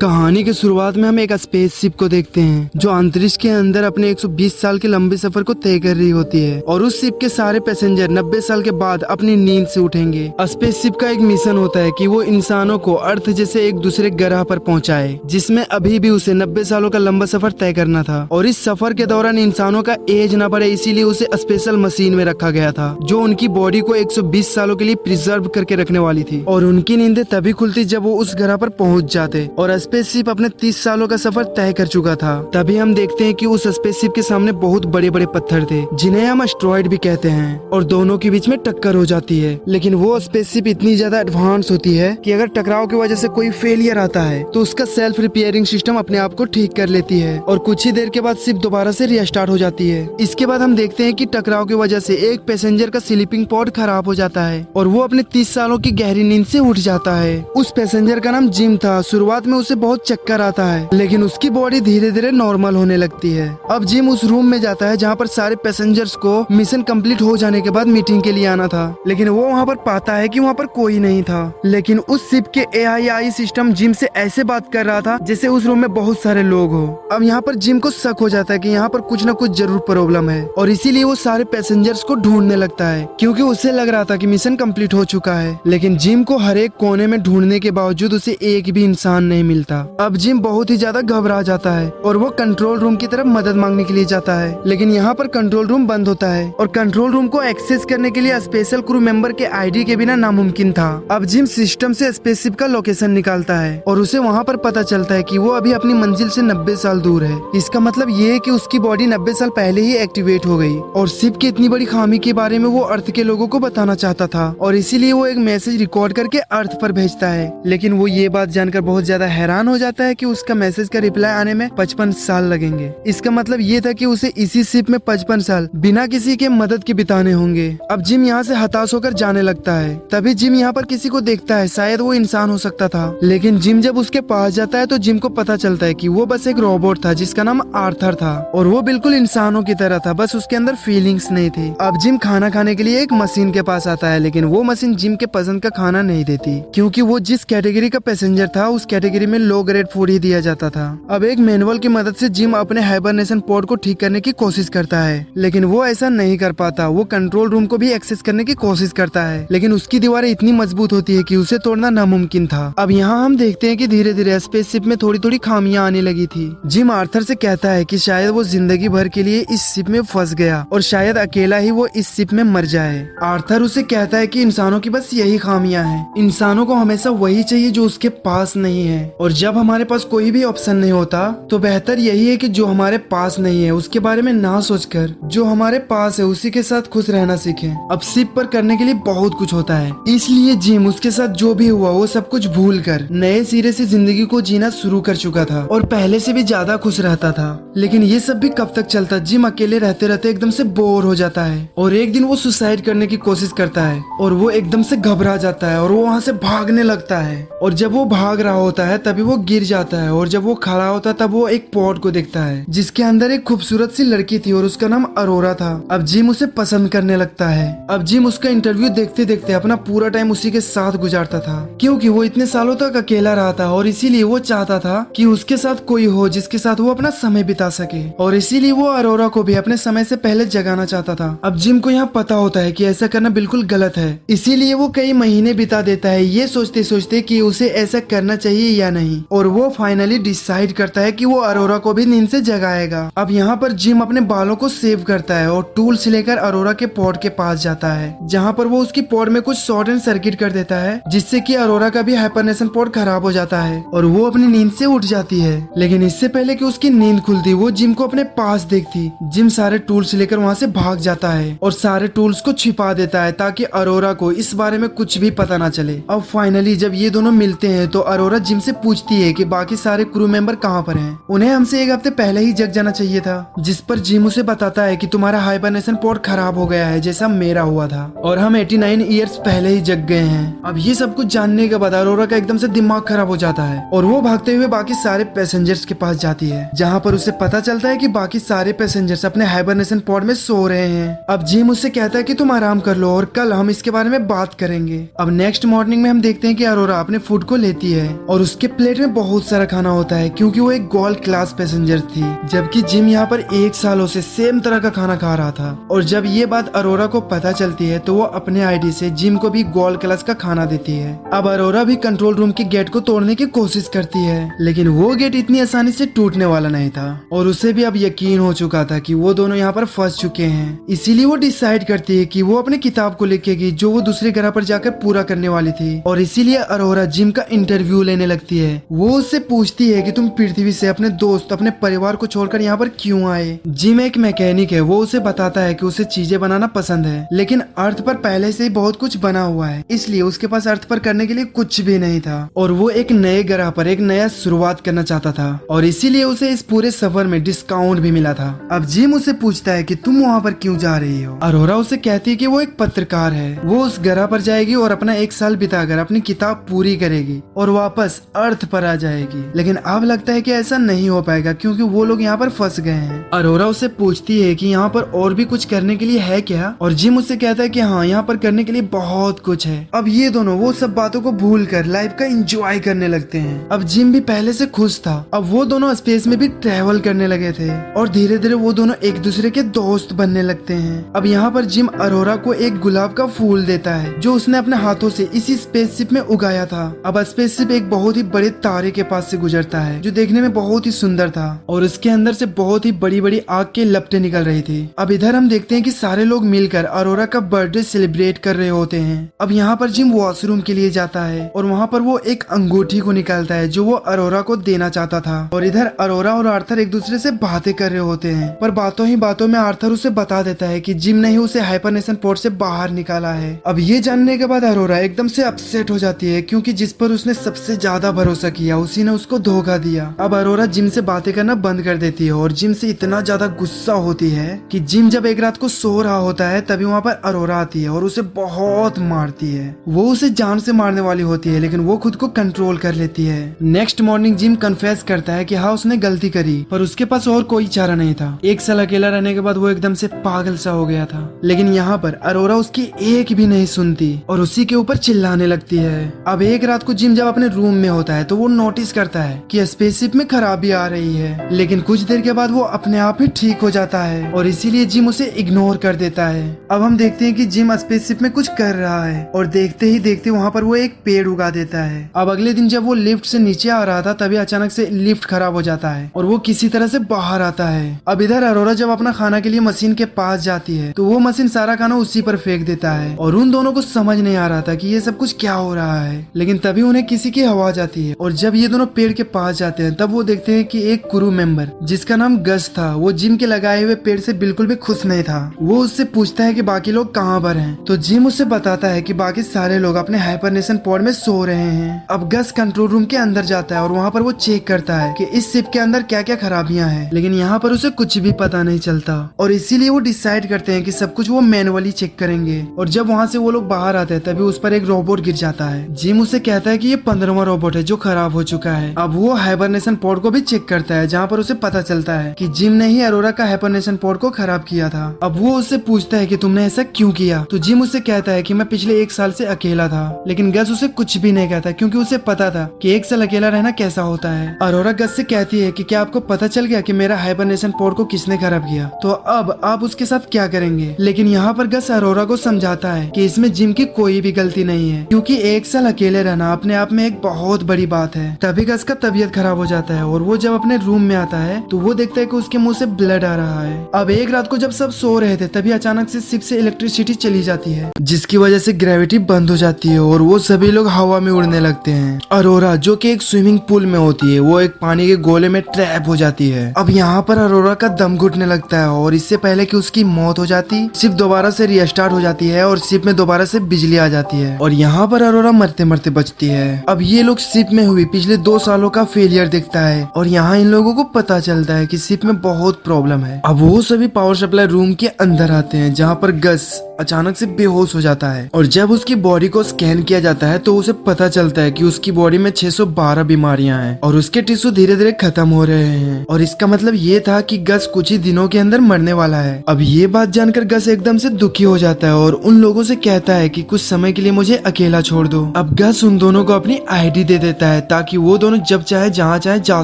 कहानी की शुरुआत में हम एक स्पेसशिप को देखते हैं जो अंतरिक्ष के अंदर अपने 120 साल के लंबे सफर को तय कर रही होती है और उस शिप के सारे पैसेंजर 90 साल के बाद अपनी नींद से उठेंगे। स्पेसशिप का एक मिशन होता है कि वो इंसानों को अर्थ जैसे एक दूसरे ग्रह पर पहुंचाए, जिसमें अभी भी उसे 90 सालों का लंबा सफर तय करना था। और इस सफर के दौरान इंसानों का एज न बढ़े, इसीलिए उसे स्पेशल मशीन में रखा गया था जो उनकी बॉडी को 120 सालों के लिए प्रिजर्व करके रखने वाली थी। और उनकी नींदें तभी खुलती जब वो उस ग्रह पर पहुंच जाते। और स्पेसशिप अपने 30 सालों का सफर तय कर चुका था। तभी हम देखते हैं कि उस स्पेसशिप के सामने बहुत बड़े बड़े पत्थर थे जिन्हें हम एस्टेरॉयड भी कहते हैं, और दोनों के बीच में टक्कर हो जाती है। लेकिन वो स्पेसशिप इतनी ज्यादा एडवांस होती है कि अगर टकराव की वजह से कोई फेलियर आता है तो उसका सेल्फ रिपेयरिंग सिस्टम अपने आप को ठीक कर लेती है और कुछ ही देर के बाद शिप दोबारा से रीस्टार्ट हो जाती है। इसके बाद हम देखते हैं कि टकराव की वजह से एक पैसेंजर का स्लीपिंग पॉड खराब हो जाता है और वो अपने 30 सालों की गहरी नींद से उठ जाता है। उस पैसेंजर का नाम जिम था। शुरुआत में उसे बहुत चक्कर आता है लेकिन उसकी बॉडी धीरे धीरे नॉर्मल होने लगती है। अब जिम उस रूम में जाता है जहाँ पर सारे पैसेंजर्स को मिशन कंप्लीट हो जाने के बाद मीटिंग के लिए आना था, लेकिन वो वहाँ पर पाता है कि वहाँ पर कोई नहीं था। लेकिन उस शिप के AI सिस्टम जिम से ऐसे बात कर रहा था जैसे उस रूम में बहुत सारे लोग हो। अब यहाँ पर जिम को शक हो जाता है कि यहाँ पर कुछ न कुछ जरूर प्रॉब्लम है और इसीलिए वो सारे पैसेंजर्स को ढूंढने लगता है क्योंकि उसे लग रहा था कि मिशन कंप्लीट हो चुका है। लेकिन जिम को हर एक कोने में ढूंढने के बावजूद उसे एक भी इंसान नहीं मिलता। अब जिम बहुत ही ज्यादा घबरा जाता है और वो कंट्रोल रूम की तरफ मदद मांगने के लिए जाता है, लेकिन यहाँ पर कंट्रोल रूम बंद होता है और कंट्रोल रूम को एक्सेस करने के लिए स्पेशल क्रू मेंबर के ID के बिना नामुमकिन था। अब जिम सिस्टम से स्पेसशिप का लोकेशन निकालता है और उसे वहाँ पर पता चलता है कि वो अभी अपनी मंजिल से 90 साल दूर है। इसका मतलब ये है कि उसकी बॉडी 90 साल पहले ही एक्टिवेट हो गई और शिप की इतनी बड़ी खामी के बारे में वो अर्थ के लोगों को बताना चाहता था और इसीलिए वो एक मैसेज रिकॉर्ड करके अर्थ पर भेजता है। लेकिन वो ये बात जानकर बहुत ज्यादा हैरान हो जाता है कि उसका मैसेज का रिप्लाई आने में 55 साल लगेंगे। इसका मतलब ये था कि उसे इसी शिप में 55 साल बिना किसी के मदद के बिताने होंगे। अब जिम यहाँ से हताश होकर जाने लगता है। तभी जिम यहाँ पर किसी को देखता है, शायद वो इंसान हो सकता था। लेकिन जिम जब उसके पास जाता है तो जिम को पता चलता है कि वो बस एक रोबोट था जिसका नाम आर्थर था और वो बिल्कुल इंसानों की तरह था, बस उसके अंदर फीलिंग्स नहीं थी। अब जिम खाना खाने के लिए एक मशीन के पास आता है, लेकिन वो मशीन जिम के पसंद का खाना नहीं देती क्योंकि वो जिस कैटेगरी का पैसेंजर था उस कैटेगरी में लो ग्रेड फूड ही दिया जाता था। अब एक मैनुअल की मदद से जिम अपने हाइबरनेशन पॉड को ठीक करने की कोशिश करता है, लेकिन वो ऐसा नहीं कर पाता। वो कंट्रोल रूम को भी एक्सेस करने की कोशिश करता है, लेकिन उसकी दीवारें इतनी मजबूत होती है कि उसे तोड़ना नामुमकिन था। अब यहाँ हम देखते हैं कि धीरे धीरे स्पेसशिप में थोड़ी थोड़ी खामियां आने लगी थी। जिम आर्थर से कहता है कि शायद वो जिंदगी भर के लिए इस शिप में फंस गया और शायद अकेला ही वो इस शिप में मर जाए। आर्थर उसे कहता है कि इंसानों की बस यही खामियां हैं, इंसानों को हमेशा वही चाहिए जो उसके पास नहीं है, और जब हमारे पास कोई भी ऑप्शन नहीं होता तो बेहतर यही है कि जो हमारे पास नहीं है उसके बारे में ना सोचकर जो हमारे पास है उसी के साथ खुश रहना सीखें। अब शिप पर करने के लिए बहुत कुछ होता है, इसलिए जिम उसके साथ जो भी हुआ वो सब कुछ भूल कर नए सिरे से जिंदगी को जीना शुरू कर चुका था और पहले से भी ज्यादा खुश रहता था। लेकिन ये सब भी कब तक चलता। जिम अकेले रहते रहते एकदम से बोर हो जाता है और एक दिन वो सुसाइड करने की कोशिश करता है और वो एकदम से घबरा जाता है और वो वहाँ से भागने लगता है। और जब वो भाग रहा होता है तभी वो गिर जाता है और जब वो खड़ा होता है तब वो एक पॉड को देखता है जिसके अंदर एक खूबसूरत सी लड़की थी और उसका नाम अरोरा था। अब जिम उसे पसंद करने लगता है। अब जिम उसका इंटरव्यू देखते देखते अपना पूरा टाइम उसी के साथ गुजारता था क्योंकि वो इतने सालों तक अकेला रहा था और इसीलिए वो चाहता था कि उसके साथ कोई हो जिसके साथ वो अपना समय बिता सके, और इसीलिए वो अरोरा को भी अपने समय से पहले जगाना चाहता था। अब जिम को यहाँ पता होता है कि ऐसा करना बिल्कुल गलत है, इसीलिए वो कई महीने बिता देता है ये सोचते सोचते कि उसे ऐसा करना चाहिए या नहीं, और वो फाइनली डिसाइड करता है कि वो अरोरा को भी नींद से जगाएगा। अब यहाँ पर जिम अपने बालों को सेव करता है और टूल्स लेकर अरोरा के पॉड के पास जाता है जहाँ पर वो उसकी पॉड में कुछ शॉर्ट एंड सर्किट कर देता है जिससे कि अरोरा का भी हाइबरनेशन पॉड खराब हो जाता है और वो अपनी नींद से उठ जाती है। लेकिन इससे पहले कि उसकी नींद खुलती वो जिम को अपने पास देखती। जिम सारे टूल्स लेकर वहाँ से भाग जाता है और सारे टूल्स को छिपा देता है ताकि अरोरा को इस बारे में कुछ भी पता ना चले। अब फाइनली जब ये दोनों मिलते हैं तो अरोरा जिम से पूछती है कि बाकी सारे क्रू मेंबर कहाँ पर हैं। उन्हें हमसे एक हफ्ते पहले ही जग जाना चाहिए था, जिस पर जिम उसे बताता है कि तुम्हारा हाइबरनेशन पॉड खराब हो गया है जैसा मेरा हुआ था और हम 89 ईयर्स पहले ही जग गए हैं। अब ये सब कुछ जानने के बाद अरोरा का एकदम से दिमाग खराब हो जाता है और वो भागते हुए बाकी सारे पैसेंजर्स के पास जाती है जहाँ पर उसे पता चलता है कि बाकी सारे पैसेंजर्स अपने हाइबरनेशन पॉड में सो रहे हैं। अब जिम उससे कहता है कि तुम आराम कर लो और कल हम इसके बारे में बात करेंगे। अब नेक्स्ट मॉर्निंग में हम देखते हैं कि अरोरा अपने फूड को लेती है और उसके प्लेट प्लेट में बहुत सारा खाना होता है क्योंकि वो एक गोल्ड क्लास पैसेंजर थी, जबकि जिम यहाँ पर 1 सालों से सेम तरह का खाना खा रहा था। और जब ये बात अरोरा को पता चलती है तो वो अपने आईडी से जिम को भी गोल्ड क्लास का खाना देती है। अब अरोरा भी कंट्रोल रूम के गेट को तोड़ने की कोशिश करती है, लेकिन वो गेट इतनी आसानी से टूटने वाला नहीं था और उसे भी अब यकीन हो चुका था कि वो दोनों यहाँ पर फंस चुके हैं। इसीलिए वो डिसाइड करती है कि वो अपने किताब को लिखेगी जो वो दूसरे ग्रह पर जाकर पूरा करने वाली थी। और इसीलिए अरोरा जिम का इंटरव्यू लेने लगती है। वो उससे पूछती है कि तुम पृथ्वी से अपने दोस्त अपने परिवार को छोड़कर यहाँ पर क्यों आए। जिम एक मैकेनिक है, वो उसे बताता है कि उसे चीजें बनाना पसंद है, लेकिन अर्थ पर पहले से ही बहुत कुछ बना हुआ है, इसलिए उसके पास अर्थ पर करने के लिए कुछ भी नहीं था और वो एक नए ग्रह पर एक नया शुरुआत करना चाहता था और इसीलिए उसे इस पूरे सफर में डिस्काउंट भी मिला था। अब जिम उसे पूछता है कि तुम वहाँ पर क्यों जा रही हो। अरोरा उसे कहती है कि वो एक पत्रकार है, वो उस ग्रह पर जाएगी और अपना 1 साल बिताकर अपनी किताब पूरी करेगी और वापस अर्थ पर आ जाएगी। लेकिन अब लगता है कि ऐसा नहीं हो पाएगा क्योंकि वो लोग यहाँ पर फंस गए हैं। अरोरा उससे पूछती है कि यहाँ पर और भी कुछ करने के लिए है क्या, और जिम उससे कहता है कि हाँ, यहाँ पर करने के लिए बहुत कुछ है। अब ये दोनों वो सब बातों को भूलकर लाइफ का एंजॉय करने लगते हैं। अब जिम भी पहले से खुश था, अब वो दोनों स्पेस में भी ट्रेवल करने लगे थे और धीरे धीरे वो दोनों एक दूसरे के दोस्त बनने लगते हैं। अब यहाँ पर जिम अरोरा को एक गुलाब का फूल देता है जो उसने अपने हाथों से इसी स्पेसशिप में उगाया था। अब स्पेसशिप एक बहुत ही बड़े तारे के पास से गुजरता है जो देखने में बहुत ही सुंदर था और उसके अंदर से बहुत ही बड़ी बड़ी आग के लपटें निकल रही थी। अब इधर हम देखते हैं कि सारे लोग मिलकर अरोरा का बर्थडे सेलिब्रेट कर रहे होते हैं। अब यहाँ पर जिम वॉशरूम के लिए जाता है और वहाँ पर वो एक अंगूठी को निकालता है जो वो अरोरा को देना चाहता था। और इधर अरोरा और आर्थर एक दूसरे से बातें कर रहे होते हैं, पर बातों ही बातों में आर्थर उसे बता देता है कि जिम ने ही उसे हाइपरनेशन पोर्ट से बाहर निकाला है। अब ये जानने के बाद अरोरा एकदम से अपसेट हो जाती है क्योंकि जिस पर उसने सबसे ज्यादा भरोसा किया उसी ने उसको धोखा दिया। अब अरोरा जिम से बातें करना बंद कर देती है और जिम से इतना ज्यादा गुस्सा होती है कि जिम जब एक रात को सो रहा होता है तभी वहाँ पर अरोरा आती है और उसे बहुत मारती है। वो उसे जान से मारने वाली होती है लेकिन वो खुद को कंट्रोल कर लेती है। नेक्स्ट मॉर्निंग जिम कन्फेस करता है कि हाँ, उसने गलती करी, पर उसके पास और कोई चारा नहीं था। 1 साल अकेला रहने के बाद वो एकदम से पागल सा हो गया था, लेकिन यहाँ पर अरोरा उसकी एक भी नहीं सुनती और उसी के ऊपर चिल्लाने लगती है। अब एक रात को जिम जब अपने रूम में होता है तो वो नोटिस करता है कि स्पेसशिप में खराबी आ रही है, लेकिन कुछ देर के बाद वो अपने आप ही ठीक हो जाता है और इसीलिए जिम उसे इग्नोर कर देता है। अब हम देखते हैं कि जिम स्पेसशिप में कुछ कर रहा है और देखते ही देखते वहाँ पर वो एक पेड़ उगा देता है। अब अगले दिन जब वो लिफ्ट से नीचे आ रहा था तभी अचानक से लिफ्ट खराब हो जाता है और वो किसी तरह से बाहर आता है। अब इधर अरोरा जब अपना खाना के लिए मशीन के पास जाती है तो वो मशीन सारा खाना उसी पर फेंक देता है और उन दोनों को समझ नहीं आ रहा था कि ये सब कुछ क्या हो रहा है। लेकिन तभी उन्हें किसी की आवाज आती है और जब ये दोनों पेड़ के पास जाते हैं तब वो देखते हैं कि एक क्रू मेंबर जिसका नाम गस था वो जिम के लगाए हुए पेड़ से बिल्कुल भी खुश नहीं था। वो उससे पूछता है कि बाकी लोग कहाँ पर हैं, तो जिम उससे बताता है कि बाकी सारे लोग अपने हाइपरनेशन पॉड में सो रहे हैं। अब गस कंट्रोल रूम के अंदर जाता है और वहाँ पर वो चेक करता है कि इस शिप के अंदर क्या क्या खराबियां हैं, लेकिन यहाँ पर उसे कुछ भी पता नहीं चलता और इसीलिए वो डिसाइड करते हैं कि सब कुछ वो मैनुअली चेक करेंगे। और जब वहाँ से वो लोग बाहर आते हैं तभी उस पर एक रोबोट गिर जाता है। जिम उसे कहता है कि ये 15वां रोबोट है जो खराब हो चुका है। अब वो हाइबरनेशन पॉड को भी चेक करता है जहाँ पर उसे पता चलता है कि जिम ने ही अरोरा का हाइबरनेशन पॉड को खराब किया था। अब वो उससे पूछता है कि तुमने ऐसा क्यों किया, तो जिम उससे कहता है कि मैं पिछले 1 साल से अकेला था, लेकिन गस उसे कुछ भी नहीं कहता क्योंकि उसे पता था कि 1 साल अकेला रहना कैसा होता है। अरोरा गस से कहती है कि क्या आपको पता चल गया कि मेरा हाइबरनेशन पॉड को किसने खराब किया, तो अब आप उसके साथ क्या करेंगे। लेकिन यहाँ पर गस अरोरा को समझाता है कि इसमें जिम की कोई भी गलती नहीं है क्योंकि 1 साल अकेले रहना अपने आप में एक बहुत बड़ी बात है। तभी गस का तबीयत खराब हो जाता है और वो जब अपने रूम में आता है तो वो देखता है कि उसके मुंह से ब्लड आ रहा है। अब एक रात को जब सब सो रहे थे तभी अचानक से शिप से इलेक्ट्रिसिटी चली जाती है जिसकी वजह से ग्रेविटी बंद हो जाती है और वो सभी लोग हवा में उड़ने लगते हैं। अरोरा जो कि एक स्विमिंग पूल में होती है वो एक पानी के गोले में ट्रैप हो जाती है। अब यहाँ पर अरोरा का दम घुटने लगता है और इससे पहले कि उसकी मौत हो जाती शिप दोबारा से रीस्टार्ट हो जाती है और शिप में दोबारा से बिजली आ जाती है और यहाँ पर अरोरा मरते मरते बचती है। अब ये लोग शिप में हुई पिछले 2 सालों का फेलियर देखता है और यहाँ इन लोगों को पता चलता है कि शिप में बहुत प्रॉब्लम है। अब वो सभी पावर सप्लाई रूम के अंदर आते हैं जहाँ पर गस अचानक से बेहोश हो जाता है और जब उसकी बॉडी को स्कैन किया जाता है तो उसे पता चलता है कि उसकी बॉडी में 612 बीमारियां हैं और उसके टिश्यू धीरे धीरे खत्म हो रहे हैं और इसका मतलब ये था कि गस कुछ ही दिनों के अंदर मरने वाला है। अब ये बात जानकर गस एकदम से दुखी हो जाता है और उन लोगों से कहता है कि कुछ समय के लिए मुझे अकेला छोड़ दो। अब गस उन दोनों को अपनी आईडी दे देता है है ताकि वो दोनों जब चाहे जहाँ चाहे जा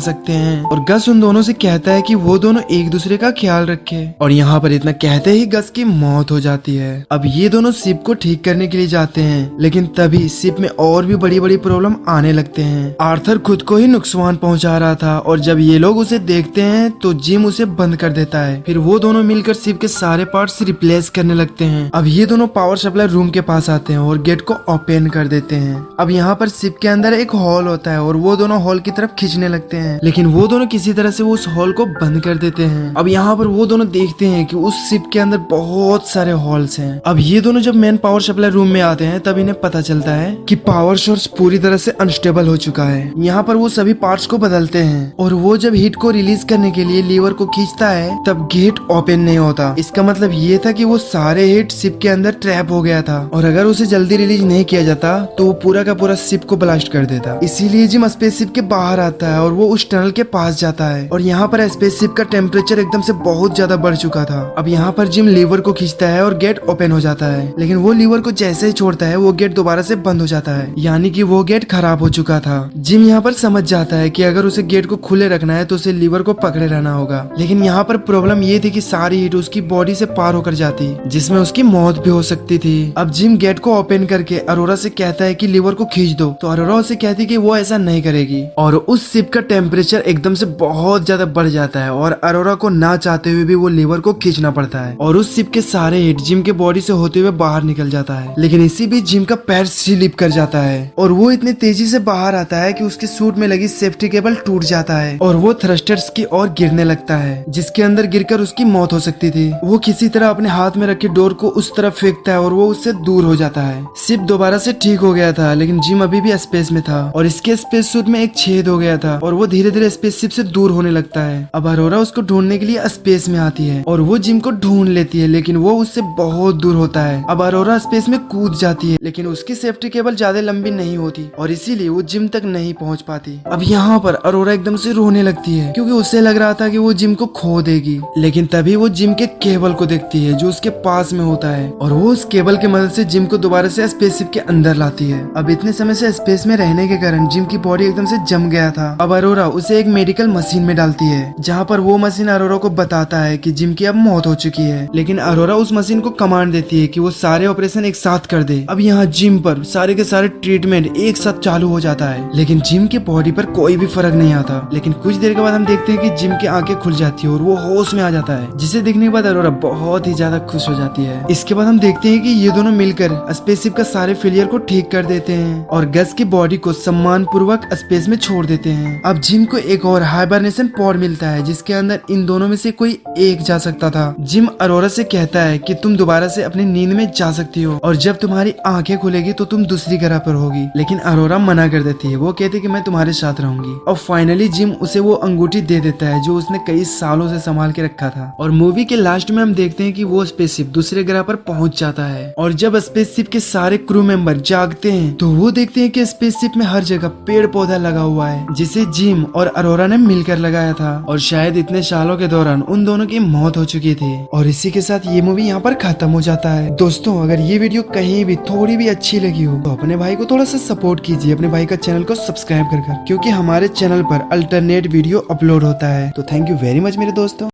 सकते हैं। और गस उन दोनों से कहता है कि वो दोनों एक दूसरे का ख्याल रखे। और यहाँ पर इतना कहते ही गस की मौत हो जाती है। अब ये दोनों शिप को ठीक करने के लिए जाते हैं, लेकिन तभी शिप में और भी बड़ी बड़ी प्रॉब्लम आने लगते हैं। आर्थर खुद को ही नुकसान पहुंचा रहा था और जब ये लोग उसे देखते हैं तो जिम उसे बंद कर देता है। फिर वो दोनों मिलकर शिप के सारे पार्ट्स रिप्लेस करने लगते हैं। अब ये दोनों पावर सप्लाई रूम के पास आते हैं और गेट को ओपन कर देते हैं। अब यहाँ पर शिप के अंदर एक हॉल होता है और वो दोनों हॉल की तरफ खींचने लगते हैं, लेकिन वो दोनों किसी तरह से उस हॉल को बंद कर देते हैं। अब यहाँ पर वो दोनों देखते हैं कि उस शिप के अंदर बहुत सारे हॉल्स हैं। अब ये दोनों जब मेन पावर सप्लाई रूम में आते हैं तब इन्हें पता चलता है कि पावर सोर्स पूरी तरह से अनस्टेबल हो चुका है। यहाँ पर वो सभी पार्ट्स को बदलते हैं और वो जब हीट को रिलीज करने के लिए लीवर को खींचता है तब गेट ओपन नहीं होता। इसका मतलब ये था कि वो सारे हीट शिप के अंदर ट्रैप हो गया था और अगर उसे जल्दी रिलीज नहीं किया जाता तो वो पूरा का पूरा शिप को ब्लास्ट कर देता। इसीलिए जिम स्पेसशिप के बाहर आता है और वो उस टनल के पास जाता है और यहाँ पर स्पेसशिप का टेम्परेचर एकदम से बहुत ज्यादा बढ़ चुका था। अब यहाँ पर जिम लीवर को खींचता है और गेट ओपन हो जाता है, लेकिन वो लीवर को जैसे ही छोड़ता है वो गेट दोबारा से बंद हो जाता है, यानी कि वो गेट खराब हो चुका था। जिम यहाँ पर समझ जाता है कि अगर उसे गेट को खुले रखना है तो उसे लीवर को पकड़े रहना होगा, लेकिन यहाँ पर प्रॉब्लम ये थी कि सारी हीट उसकी बॉडी से पार होकर जाती, जिसमें उसकी मौत भी हो सकती थी। अब जिम गेट को ओपन करके अरोरा से कहता है कि लीवर को खींच दो, तो अरोरा उसे कहती कि वो ऐसा नहीं करेगी और उस शिप का टेम्परेचर एकदम से बहुत ज्यादा बढ़ जाता है और अरोरा को ना चाहते हुए भी वो लीवर को खींचना पड़ता है और उस शिप के सारे हीट जिम के बॉडी से होते हुए बाहर निकल जाता है। लेकिन इसी बीच जिम का पैर स्लिप कर जाता है और वो इतनी तेजी से बाहर आता है कि उसके सूट में लगी सेफ्टी केबल टूट जाता है और वो थ्रस्टर्स की ओर गिरने लगता है, जिसके अंदर गिरकर उसकी मौत हो सकती थी। वो किसी तरह अपने हाथ में रखे डोर को उस तरफ फेंकता है और वो उससे दूर हो जाता है। शिप दोबारा से ठीक हो गया था, लेकिन जिम अभी भी स्पेस में था और इसके स्पेस सूट में एक छेद हो गया था और वो धीरे धीरे स्पेसशिप से दूर होने लगता है। अब अरोरा उसको ढूंढने के लिए स्पेस में आती है और वो जिम को ढूंढ लेती है, लेकिन वो उससे बहुत दूर होता है। अब अरोरा स्पेस में कूद जाती है, लेकिन उसकी सेफ्टी केबल ज्यादा लंबी नहीं होती और इसीलिए वो जिम तक नहीं पहुंच पाती। अब यहाँ पर अरोरा एकदम से रोने लगती है क्योंकि उसे लग रहा था कि वो जिम को खो देगी, लेकिन तभी वो जिम के केबल को देखती है जो उसके पास में होता है और वो उस केबल की मदद से जिम को दोबारा से स्पेसशिप के अंदर लाती है। अब इतने समय से स्पेस में रहने के कारण जिम की बॉडी एकदम से जम गया था। अब अरोरा उसे एक मेडिकल मशीन में डालती है, जहाँ पर वो मशीन अरोरा को बताता है कि जिम की अब मौत हो चुकी है, लेकिन अरोरा उस मशीन को कमांड देती है कि वो सारे ऑपरेशन एक साथ कर दे। अब यहाँ जिम पर सारे के सारे ट्रीटमेंट एक साथ चालू हो जाता है, लेकिन जिम की बॉडी पर कोई भी फर्क नहीं आता। लेकिन कुछ देर के बाद हम देखते हैं कि जिम की आंखें खुल जाती है और वो होश में आ जाता है, जिसे देखने के बाद अरोरा बहुत ही ज्यादा खुश हो जाती है। इसके बाद हम देखते हैं कि ये दोनों मिलकर स्पेसशिप का सारे फेलियर को ठीक कर देते हैं और गस की बॉडी को सम्मान पूर्वक स्पेस में छोड़ देते हैं। अब जिम को एक और हाइबरनेशन पॉड मिलता है, जिसके अंदर इन दोनों में से कोई एक जा सकता था। जिम अरोरा से कहता है कि तुम दोबारा से अपनी नींद में जा सकती हो और जब तुम्हारी आंखें खुलेगी तो तुम दूसरी ग्रह पर होगी, लेकिन अरोरा मना कर देती है। वो कहती है कि मैं तुम्हारे साथ रहूंगी और फाइनली जिम उसे वो अंगूठी दे देता है जो उसने कई सालों से संभाल के रखा था। और मूवी के लास्ट में हम देखते हैं कि वो स्पेसशिप दूसरे ग्रह पर पहुंच जाता है और जब स्पेसशिप के सारे क्रू मेंबर जागते हैं तो वो देखते हैं कि स्पेसशिप में हर जगह पेड़ पौधा लगा हुआ है, जिसे जिम और अरोरा ने मिलकर लगाया था और शायद इतने सालों के दौरान उन दोनों की मौत हो चुकी थी। और इसी के साथ ये मूवी यहाँ पर खत्म हो जाता है। दोस्तों, अगर ये वीडियो कहीं भी थोड़ी भी अच्छी लगी हो तो अपने भाई को थोड़ा सा सपोर्ट कीजिए, अपने भाई का चैनल को सब्सक्राइब कर, क्योंकि हमारे चैनल पर अल्टरनेट वीडियो अपलोड होता है। तो थैंक यू वेरी मच मेरे दोस्तों।